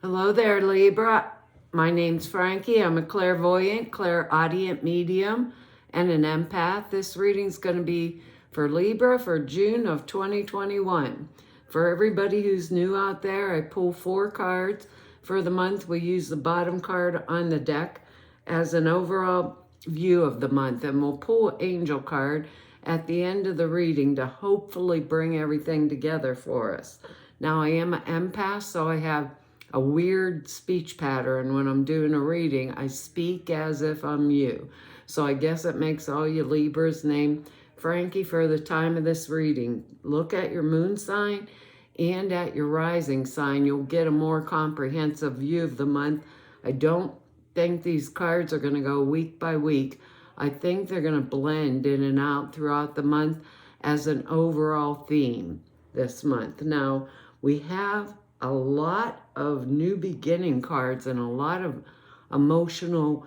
Hello there, Libra. My name's Frankie. I'm a clairvoyant, clairaudient medium, and an empath. This reading's going to be for Libra for June of 2021. For everybody who's new out there, I pull 4 cards. For the month, we use the bottom card on the deck as an overall view of the month, and we'll pull an angel card at the end of the reading to hopefully bring everything together for us. Now, I am an empath, so I have a weird speech pattern when I'm doing a reading. I speak as if I'm you. So I guess it makes all you Libras name Frankie for the time of this reading. Look at your moon sign and at your rising sign. You'll get a more comprehensive view of the month. I don't think these cards are going to go week by week. I think they're going to blend in and out throughout the month as an overall theme this month. Now, we have a lot of new beginning cards and a lot of emotional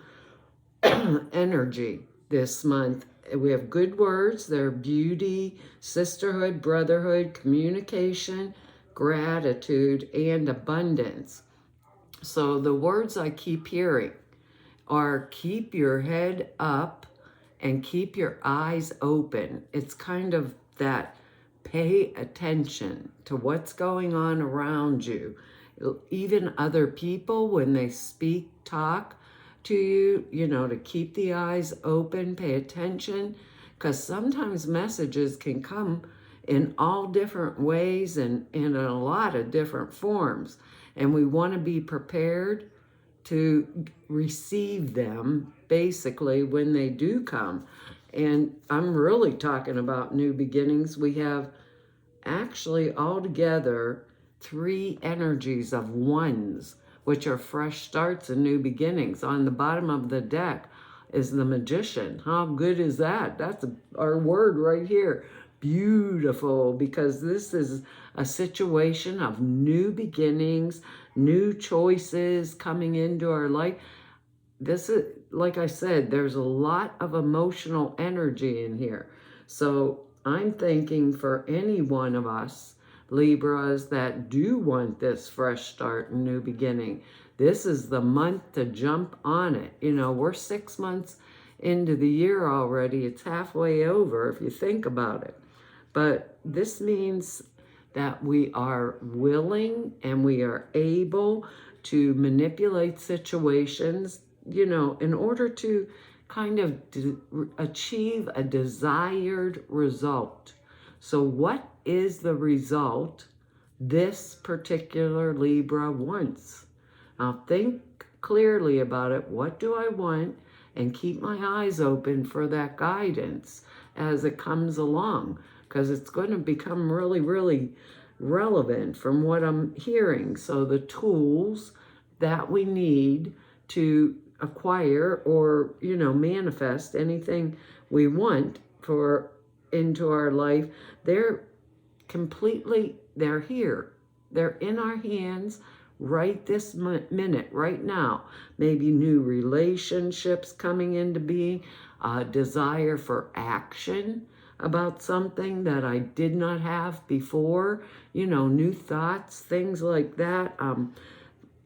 energy this month. We have good words. They're beauty, sisterhood, brotherhood, communication, gratitude, and abundance. So the words I keep hearing are keep your head up and keep your eyes open. It's kind of that pay attention to what's going on around you. Even other people, when they speak, talk to you, to keep the eyes open, pay attention, because sometimes messages can come in all different ways and in a lot of different forms. And we want to be prepared to receive them basically when they do come. And I'm really talking about new beginnings. We have actually altogether 3 energies of ones, which are fresh starts and new beginnings. On the bottom of the deck is the Magician. How good is that? That's our word right here. Beautiful, because this is a situation of new beginnings, new choices coming into our life. This is, like I said, there's a lot of emotional energy in here. So I'm thinking for any one of us, Libras, that do want this fresh start and new beginning, this is the month to jump on it. We're 6 months into the year already. It's halfway over if you think about it. But this means that we are willing and we are able to manipulate situations, in order to kind of achieve a desired result. So what is the result this particular Libra wants? Now think clearly about it. What do I want? And keep my eyes open for that guidance as it comes along, because it's going to become really, really relevant from what I'm hearing. So the tools that we need to acquire or, manifest anything we want for into our life, they're here. They're in our hands right this minute, right now. Maybe new relationships coming into being, a desire for action about something that I did not have before, new thoughts, things like that.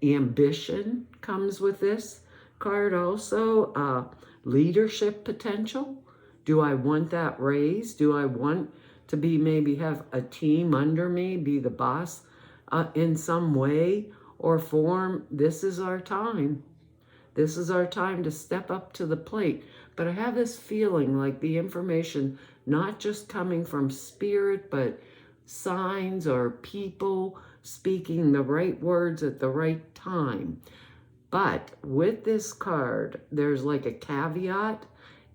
Ambition comes with this card also. Leadership potential. Do I want that raise? Do I want to be, maybe have a team under me, be the boss in some way or form? This is our time. This is our time to step up to the plate. But I have this feeling like the information not just coming from spirit, but signs or people speaking the right words at the right time. But with this card, there's like a caveat.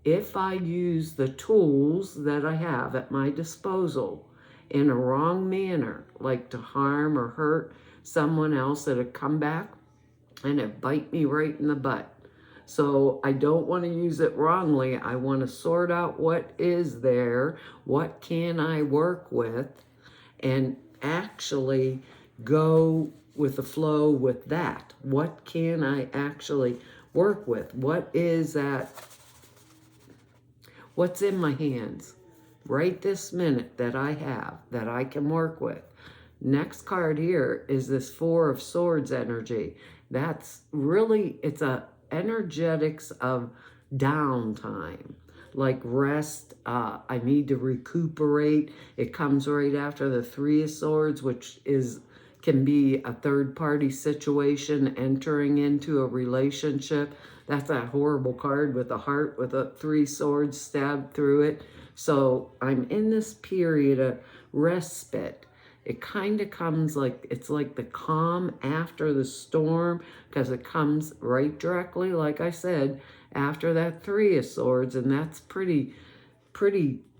If I use the tools that I have at my disposal in a wrong manner, like to harm or hurt someone else, that'll come back and it bite me right in the butt. So I don't want to use it wrongly. I want to sort out what is there, what can I work with, and actually go with the flow with that. What can I actually work with? What is that? What's in my hands right this minute that I have, that I can work with? Next card here is this Four of Swords energy. That's really, it's a energetics of downtime, like rest. I need to recuperate. It comes right after the Three of Swords, which can be a third-party situation entering into a relationship. That's that horrible card with a heart with a three swords stabbed through it. So I'm in this period of respite. It kind of comes like, it's like the calm after the storm, because it comes right directly, like I said, after that Three of Swords, and that's pretty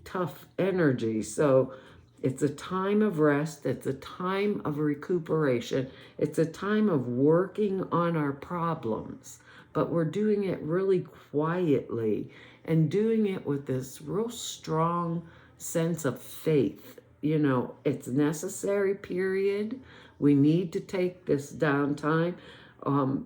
tough energy. So it's a time of rest. It's a time of recuperation. It's a time of working on our problems, but we're doing it really quietly and doing it with this real strong sense of faith. You know, it's necessary, period. We need to take this downtime.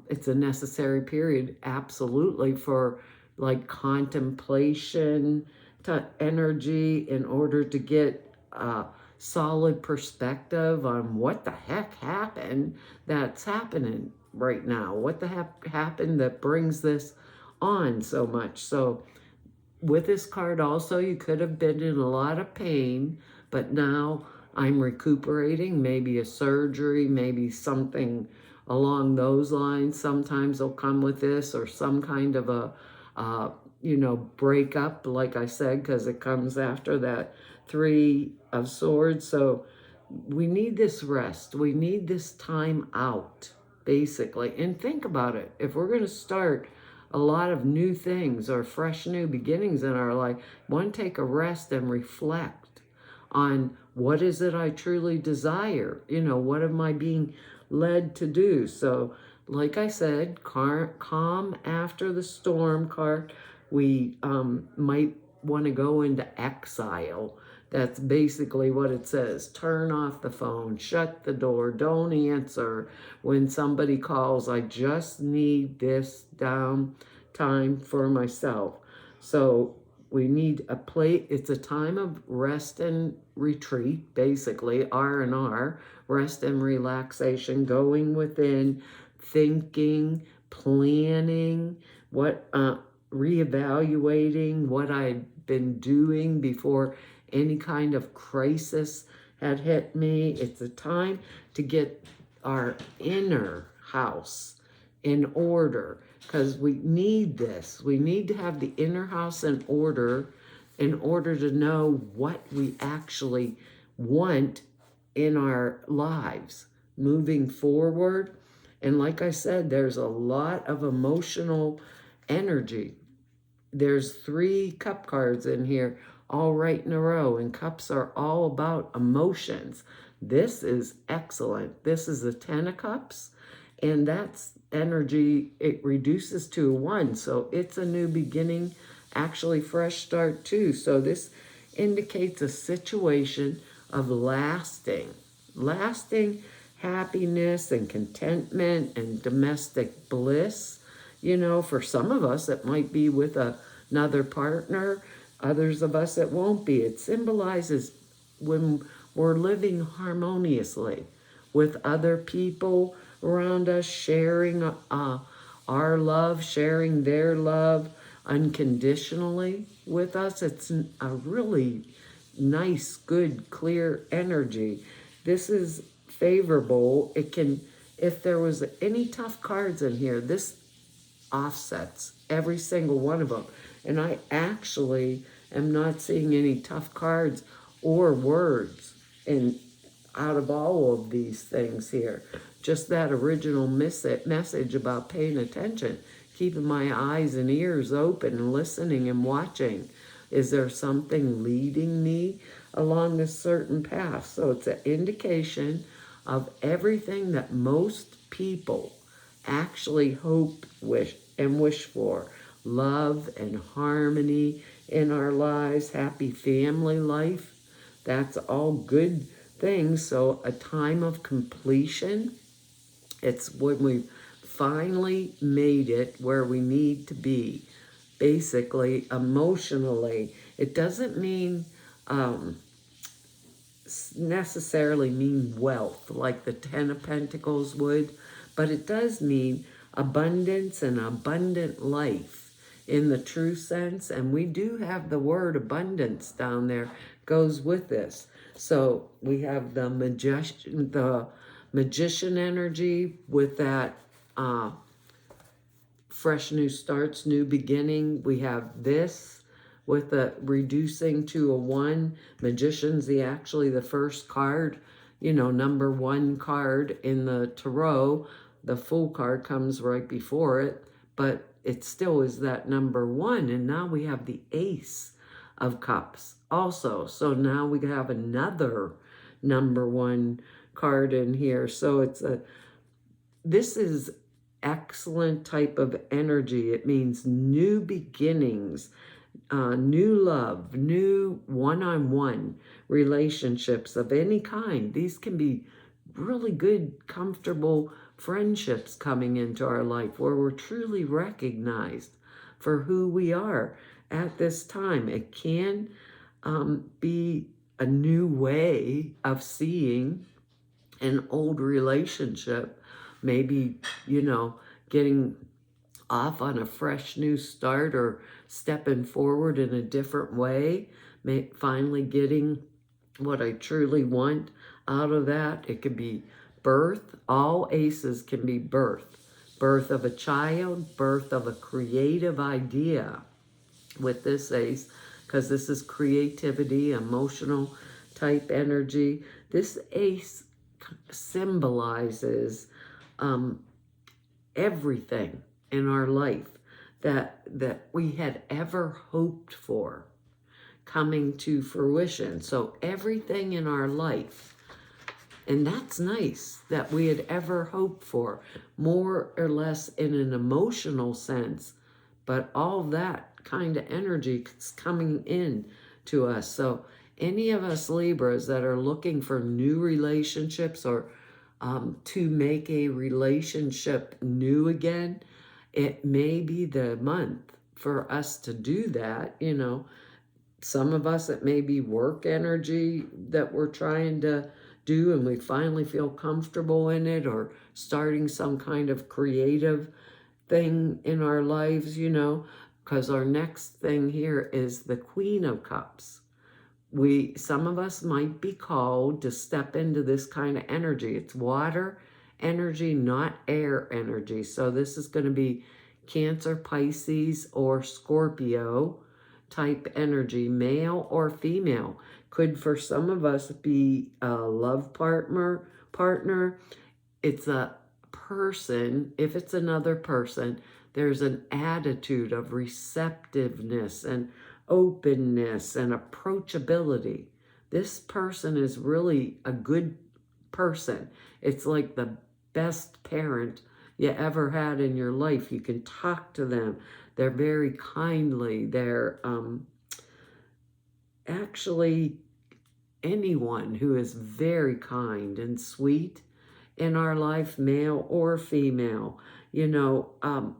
It's a necessary period, absolutely, for like contemplation to energy in order to get a solid perspective on what the heck happened that's happening right now. What the heck happened that brings this on so much? So with this card also, you could have been in a lot of pain, but now I'm recuperating, maybe a surgery, maybe something along those lines. Sometimes they'll come with this, or some kind of a, breakup, like I said, because it comes after that Three of Swords. So we need this rest. We need this time out, basically. And think about it. If we're going to start a lot of new things or fresh new beginnings in our life, one, take a rest and reflect on what is it I truly desire? What am I being led to do? So, like I said, calm after the storm card. We might want to go into exile. That's basically what it says. Turn off the phone, shut the door, don't answer when somebody calls. I just need this time for myself. So we need a plate. It's a time of rest and retreat, basically, R&R, rest and relaxation, going within, thinking, planning, reevaluating what I'd been doing before any kind of crisis had hit me. It's a time to get our inner house in order, because we need this. We need to have the inner house in order to know what we actually want in our lives moving forward. And like I said, there's a lot of emotional energy. There's 3 cup cards in here, all right in a row, and cups are all about emotions. This is excellent. This is the 10 of cups, and that's energy. It reduces to a 1, so it's a new beginning, actually fresh start too. So this indicates a situation of lasting happiness and contentment and domestic bliss. For some of us, it might be with another partner. Others of us, it won't be. It symbolizes when we're living harmoniously with other people around us, sharing our love, sharing their love unconditionally with us. It's a really nice, good, clear energy. This is favorable. It can, if there was any tough cards in here, this offsets every single one of them. And I actually am not seeing any tough cards or words out of all of these things here. Just that original message about paying attention, keeping my eyes and ears open and listening and watching. Is there something leading me along a certain path? So it's an indication of everything that most people actually hope, wish for. Love and harmony in our lives, happy family life. That's all good things. So a time of completion. It's when we've finally made it where we need to be, basically, emotionally. It doesn't mean necessarily mean wealth like the Ten of Pentacles would, but it does mean abundance and abundant life in the true sense. And we do have the word abundance down there, goes with this. So we have the magician energy with that fresh new starts, new beginning. We have this with the reducing to a 1. Magician's actually the first card, you know, number 1 card in the tarot. The Fool card comes right before it, but it still is that number 1. And now we have the Ace of Cups also. So now we have another number 1 card in here. So this is excellent type of energy. It means new beginnings, new love, new one-on-one relationships of any kind. These can be really good, comfortable friendships coming into our life where we're truly recognized for who we are at this time. It can be a new way of seeing an old relationship, maybe, you know, getting off on a fresh new start or stepping forward in a different way, finally getting what I truly want out of that. It could be birth. All aces can be birth. Birth of a child, birth of a creative idea with this ace, because this is creativity, emotional type energy. This ace symbolizes everything in our life that we had ever hoped for coming to fruition. So everything in our life, and that's nice, that we had ever hoped for, more or less in an emotional sense, but all that kind of energy is coming in to us. So any of us Libras that are looking for new relationships or to make a relationship new again, it may be the month for us to do that. You know, some of us, it may be work energy that we're trying to do and we finally feel comfortable in it, or starting some kind of creative thing in our lives, you know, because our next thing here is the Queen of Cups. Some of us might be called to step into this kind of energy. It's water energy, not air energy. So this is going to be Cancer, Pisces, or Scorpio type energy, male or female. Could for some of us be a love partner. It's a person. If it's another person, there's an attitude of receptiveness and openness and approachability. This person is really a good person. It's like the best parent you ever had in your life. You can talk to them. They're very kindly. They're actually anyone who is very kind and sweet in our life, male or female. You know,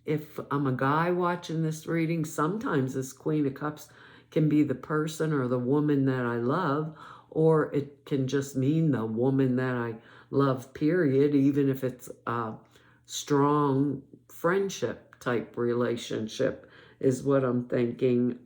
if I'm a guy watching this reading, sometimes this Queen of Cups can be the person or the woman that I love, or it can just mean the woman that I love, period, even if it's a strong friendship type relationship is what I'm thinking.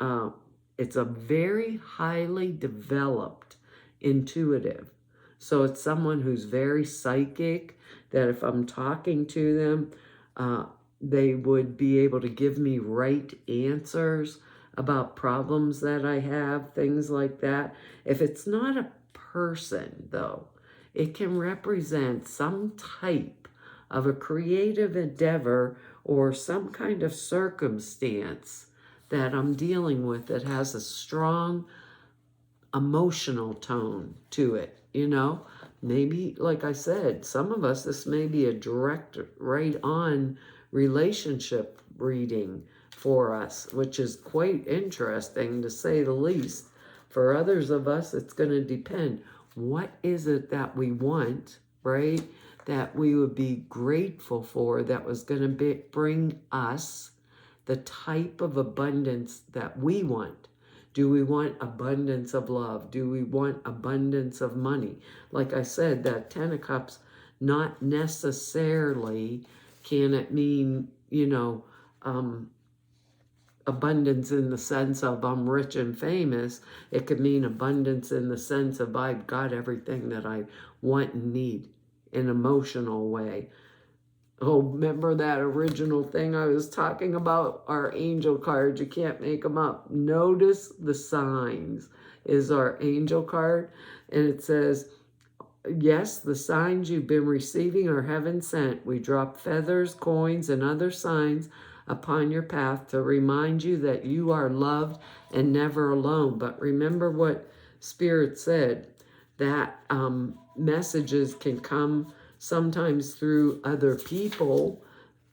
It's a very highly developed intuitive. So it's someone who's very psychic, that if I'm talking to them, they would be able to give me right answers about problems that I have, things like that. If it's not a person, though, it can represent some type of a creative endeavor or some kind of circumstance that I'm dealing with that has a strong emotional tone to it, you know? Maybe, like I said, some of us, this may be a direct, right-on relationship reading for us, which is quite interesting to say the least. For others of us, it's going to depend. What is it that we want, right? That we would be grateful for, that was going to bring us the type of abundance that we want. Do we want abundance of love? Do we want abundance of money? Like I said, that 10 of Cups, not necessarily can it mean, abundance in the sense of I'm rich and famous. It could mean abundance in the sense of I've got everything that I want and need in an emotional way. Oh, remember that original thing I was talking about? Our angel cards, you can't make them up. Notice the signs is our angel card. And it says, yes, the signs you've been receiving are heaven sent. We drop feathers, coins, and other signs upon your path to remind you that you are loved and never alone. But remember what Spirit said, that messages can come sometimes through other people,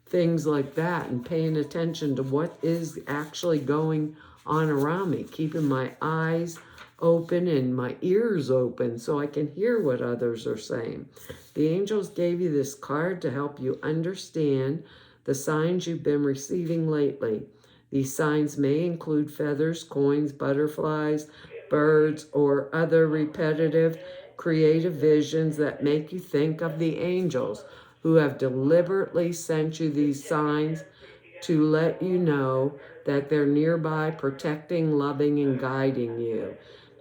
things like that, and paying attention to what is actually going on around me, keeping my eyes open and my ears open so I can hear what others are saying. The angels gave you this card to help you understand the signs you've been receiving lately. These signs may include feathers, coins, butterflies, birds, or other repetitive creative visions that make you think of the angels who have deliberately sent you these signs to let you know that they're nearby, protecting, loving, and guiding you.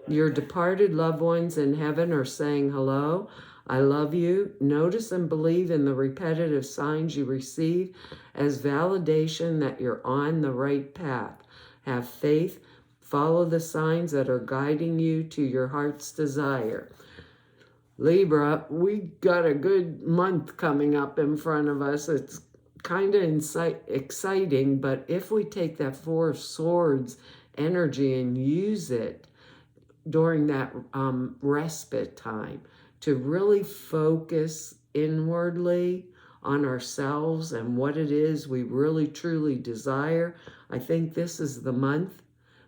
Your departed loved ones in heaven are saying hello. I love you. Notice and believe in the repetitive signs you receive as validation that you're on the right path. Have faith. Follow the signs that are guiding you to your heart's desire. Libra, we got a good month coming up in front of us. It's kind of exciting, but if we take that Four of Swords energy and use it during that respite time to really focus inwardly on ourselves and what it is we really truly desire, I think this is the month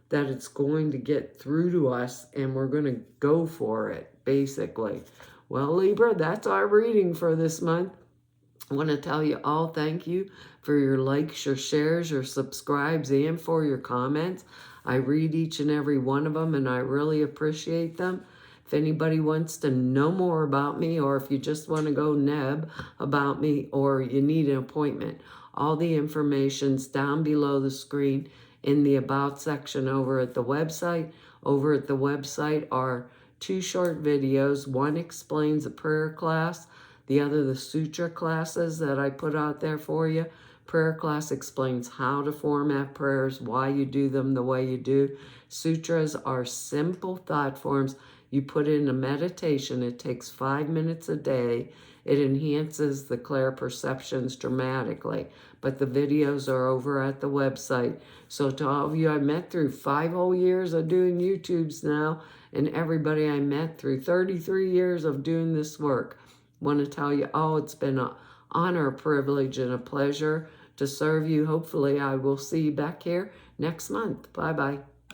that it's going to get through to us and we're going to go for it, basically. Well, Libra, that's our reading for this month. I want to tell you all thank you for your likes, your shares, your subscribes, and for your comments. I read each and every one of them, and I really appreciate them. If anybody wants to know more about me, or if you just want to go neb about me, or you need an appointment, all the information's down below the screen in the About section over at the website. Over at the website are 2 short videos. One explains a prayer class, the other the sutra classes that I put out there for you. Prayer class explains how to format prayers, why you do them the way you do. Sutras are simple thought forms you put in a meditation. It takes 5 minutes a day. It enhances the clear perceptions dramatically. But the videos are over at the website. So to all of you I met through 5 whole years of doing YouTubes now, and everybody I met through 33 years of doing this work, want to tell you, it's been an honor, a privilege, and a pleasure to serve you. Hopefully I will see you back here next month. Bye-bye.